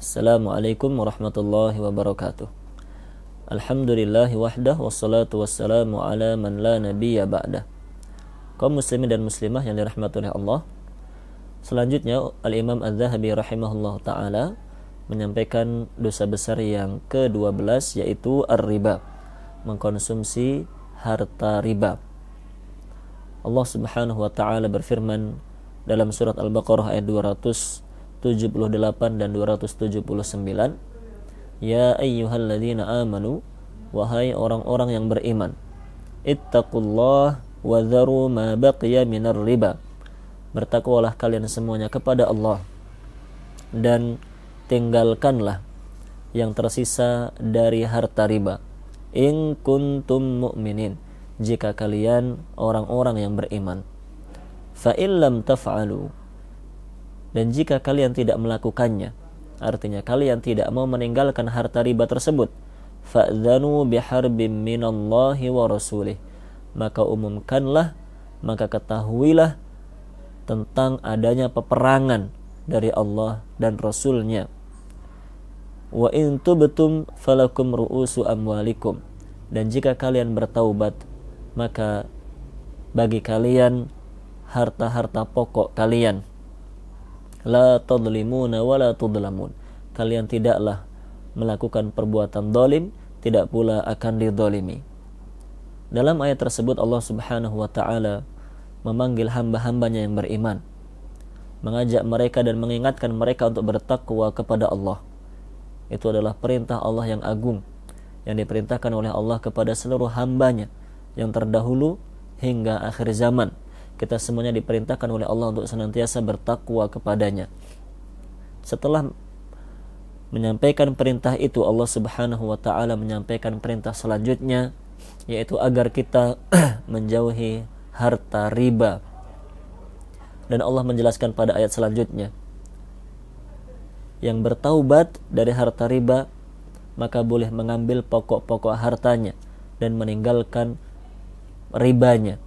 Assalamualaikum warahmatullahi wabarakatuh. Alhamdulillahi wahdah wassalatu wassalamu ala man la nabiyya ba'dah. Kaum muslimin dan muslimah yang dirahmati oleh Allah, selanjutnya Al-Imam Az-Zahabi rahimahullah ta'ala menyampaikan dosa besar yang ke-12, yaitu ar-riba, mengkonsumsi harta riba. Allah subhanahu wa ta'ala berfirman dalam surat Al-Baqarah ayat 278 dan 279, Ya ayyuhalladzina amanu, wahai orang-orang yang beriman, ittaqullah wa dharu ma baqiya minar riba, bertakwalah kalian semuanya kepada Allah dan tinggalkanlah yang tersisa dari harta riba, in kuntum mu'minin, jika kalian orang-orang yang beriman. Fa illam taf'alu, dan jika kalian tidak melakukannya, artinya kalian tidak mau meninggalkan harta riba tersebut, fa'dzanu biharbim minallahi wa rasulih, maka umumkanlah, maka ketahuilah tentang adanya peperangan dari Allah dan Rasulnya. Wa in tubtum falakum ru'usu amwalikum, dan jika kalian bertaubat, maka bagi kalian harta-harta pokok kalian. La tadlimuna wa la tudlamun, kalian tidaklah melakukan perbuatan zalim, tidak pula akan dizalimi. Dalam ayat tersebut Allah subhanahu wa ta'ala memanggil hamba-hambanya yang beriman, mengajak mereka dan mengingatkan mereka untuk bertakwa kepada Allah. Itu adalah perintah Allah yang agung, yang diperintahkan oleh Allah kepada seluruh hambanya yang terdahulu hingga akhir zaman. Kita semuanya diperintahkan oleh Allah untuk senantiasa bertakwa kepadanya. Setelah menyampaikan perintah itu, Allah subhanahu wa ta'ala menyampaikan perintah selanjutnya, yaitu agar kita menjauhi harta riba. Dan Allah menjelaskan pada ayat selanjutnya, yang bertaubat dari harta riba, maka boleh mengambil pokok-pokok hartanya dan meninggalkan ribanya.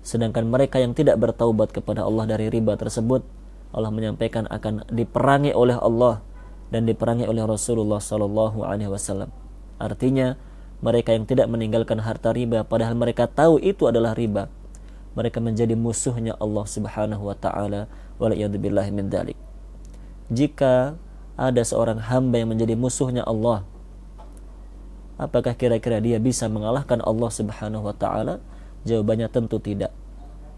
Sedangkan mereka yang tidak bertaubat kepada Allah dari riba tersebut, Allah menyampaikan akan diperangi oleh Allah dan diperangi oleh Rasulullah sallallahu alaihi wasallam. Artinya, mereka yang tidak meninggalkan harta riba padahal mereka tahu itu adalah riba, mereka menjadi musuhnya Allah subhanahu wa ta'ala, waliyadzubillahi min dzalik. Jika ada seorang hamba yang menjadi musuhnya Allah, apakah kira-kira dia bisa mengalahkan Allah subhanahu wa ta'ala? Jawabannya tentu tidak.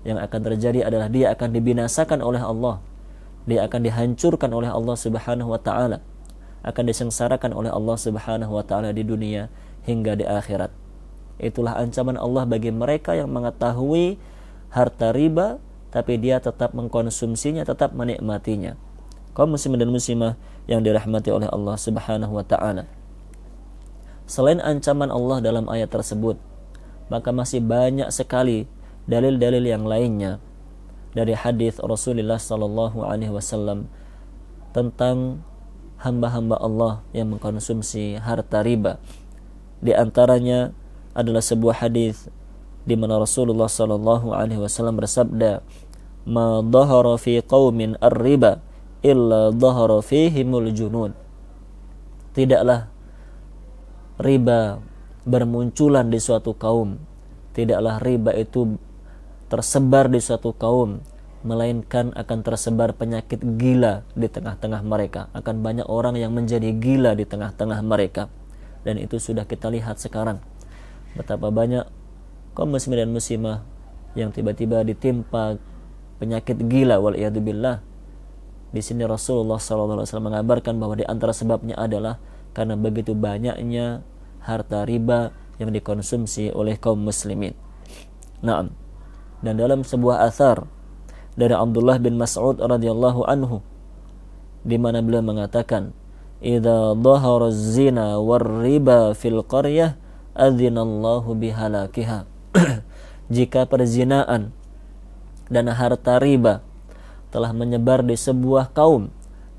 Yang akan terjadi adalah dia akan dibinasakan oleh Allah, dia akan dihancurkan oleh Allah subhanahu wa ta'ala, akan disengsarakan oleh Allah subhanahu wa ta'ala di dunia hingga di akhirat. Itulah ancaman Allah bagi mereka yang mengetahui harta riba tapi dia tetap mengkonsumsinya, tetap menikmatinya. Kaum muslimin dan muslimah yang dirahmati oleh Allah subhanahu wa ta'ala, selain ancaman Allah dalam ayat tersebut, maka masih banyak sekali dalil-dalil yang lainnya dari hadis Rasulullah sallallahu alaihi wasallam tentang hamba-hamba Allah yang mengkonsumsi harta riba. Di antaranya adalah sebuah hadis di mana Rasulullah sallallahu alaihi wasallam bersabda, "Ma dhahara fi qaumin ar-riba illa dhahara fihimul junun." Tidaklah riba bermunculan di suatu kaum, tidaklah riba itu tersebar di suatu kaum, melainkan akan tersebar penyakit gila di tengah-tengah mereka. Akan banyak orang yang menjadi gila di tengah-tengah mereka. Dan itu sudah kita lihat sekarang, betapa banyak kaum muslimin dan muslimah yang tiba-tiba ditimpa penyakit gila, waliyadzubillah. Di sini Rasulullah SAW mengabarkan bahwa di antara sebabnya adalah karena begitu banyaknya harta riba yang dikonsumsi oleh kaum muslimin. Naam. Dan dalam sebuah athar dari Abdullah bin Mas'ud radhiyallahu anhu, di mana beliau mengatakan, "Idza dhahara az-zina war-riba fil qaryah, adzinallahu bihalakiha." Jika perzinaan dan harta riba telah menyebar di sebuah kaum,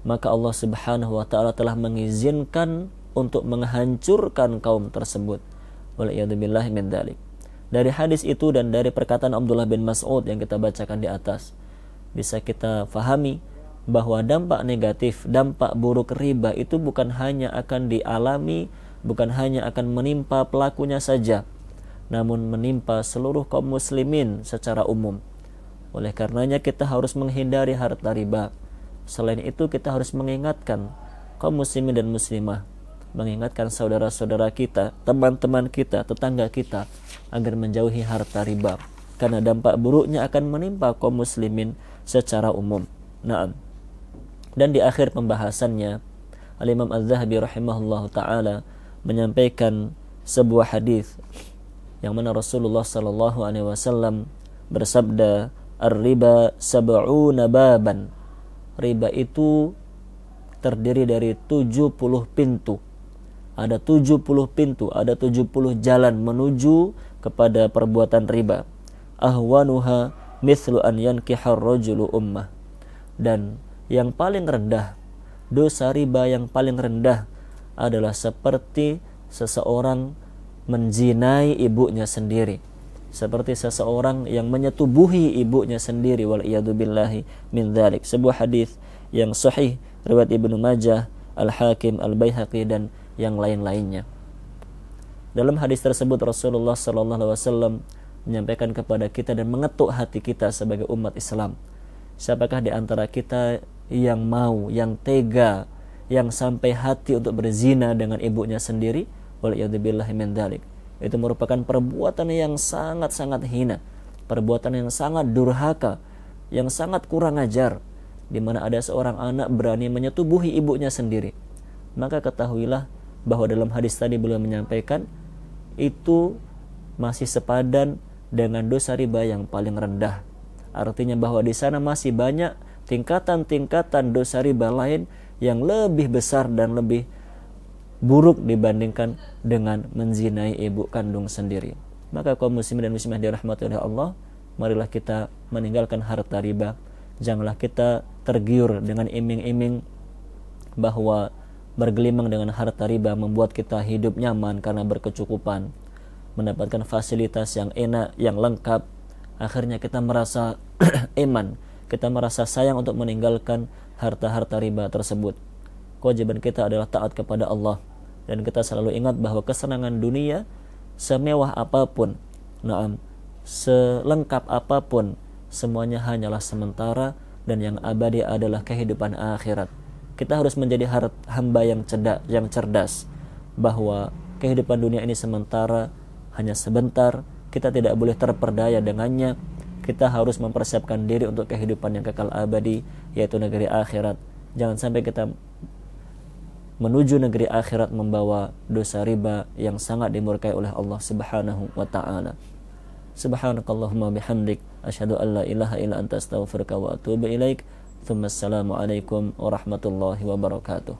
maka Allah subhanahu wa ta'ala telah mengizinkan untuk menghancurkan kaum tersebut. Waliyadzubillahi min dzalik. Dari hadis itu dan dari perkataan Abdullah bin Mas'ud yang kita bacakan di atas, bisa kita fahami bahwa dampak negatif, dampak buruk riba itu bukan hanya akan dialami, bukan hanya akan menimpa pelakunya saja, namun menimpa seluruh kaum muslimin secara umum. Oleh karenanya kita harus menghindari harta riba. Selain itu kita harus mengingatkan kaum muslimin dan muslimah, mengingatkan saudara-saudara kita, teman-teman kita, tetangga kita agar menjauhi harta riba, karena dampak buruknya akan menimpa kaum muslimin secara umum. Naam. Dan di akhir pembahasannya, Al-Imam Az-Zahabi rahimahullahu taala menyampaikan sebuah hadis yang mana Rasulullah sallallahu alaihi wasallam bersabda, "Ar-riba sab'una baban." Riba itu terdiri dari 70 pintu. Ada 70 pintu, ada 70 jalan menuju kepada perbuatan riba. Ahwanuha mithlu an yankihar rajulu ummah. Dan yang paling rendah, dosa riba yang paling rendah adalah seperti seseorang menzinai ibunya sendiri, seperti seseorang yang menyetubuhi ibunya sendiri, wal iyadu billahi min dzalik. Sebuah hadis yang sahih riwayat Ibnu Majah, Al-Hakim, Al-Baihaqi dan yang lain-lainnya. Dalam hadis tersebut Rasulullah sallallahu alaihi wasallam menyampaikan kepada kita dan mengetuk hati kita sebagai umat Islam. Siapakah di antara kita yang mau, yang tega, yang sampai hati untuk berzina dengan ibunya sendiri? Waliyadzubillahi min dzalik. Itu merupakan perbuatan yang sangat-sangat hina, perbuatan yang sangat durhaka, yang sangat kurang ajar, di mana ada seorang anak berani menyetubuhi ibunya sendiri. Maka ketahuilah bahwa dalam hadis tadi beliau menyampaikan itu masih sepadan dengan dosa riba yang paling rendah. Artinya bahwa di sana masih banyak tingkatan-tingkatan dosa riba lain yang lebih besar dan lebih buruk dibandingkan dengan menzinai ibu kandung sendiri. Maka kaum muslimin dan muslimah dirahmati oleh Allah, marilah kita meninggalkan harta riba. Janganlah kita tergiur dengan iming-iming bahwa bergelimang dengan harta riba membuat kita hidup nyaman karena berkecukupan, mendapatkan fasilitas yang enak, yang lengkap. Akhirnya kita merasa iman, kita merasa sayang untuk meninggalkan harta-harta riba tersebut. Kewajiban kita adalah taat kepada Allah, dan kita selalu ingat bahwa kesenangan dunia semewah apapun, selengkap apapun, semuanya hanyalah sementara, dan yang abadi adalah kehidupan akhirat. Kita harus menjadi hamba yang cerdas, bahwa kehidupan dunia ini sementara, hanya sebentar. Kita tidak boleh terperdaya dengannya. Kita harus mempersiapkan diri untuk kehidupan yang kekal abadi, yaitu negeri akhirat. Jangan sampai kita menuju negeri akhirat membawa dosa riba yang sangat dimurkai oleh Allah Subhanahu wa taala. Subhanakallahumma bihamdik, asyhadu an la ilaha illa anta astaghfiruka wa atubu ilaik. Assalamualaikum warahmatullahi wabarakatuh.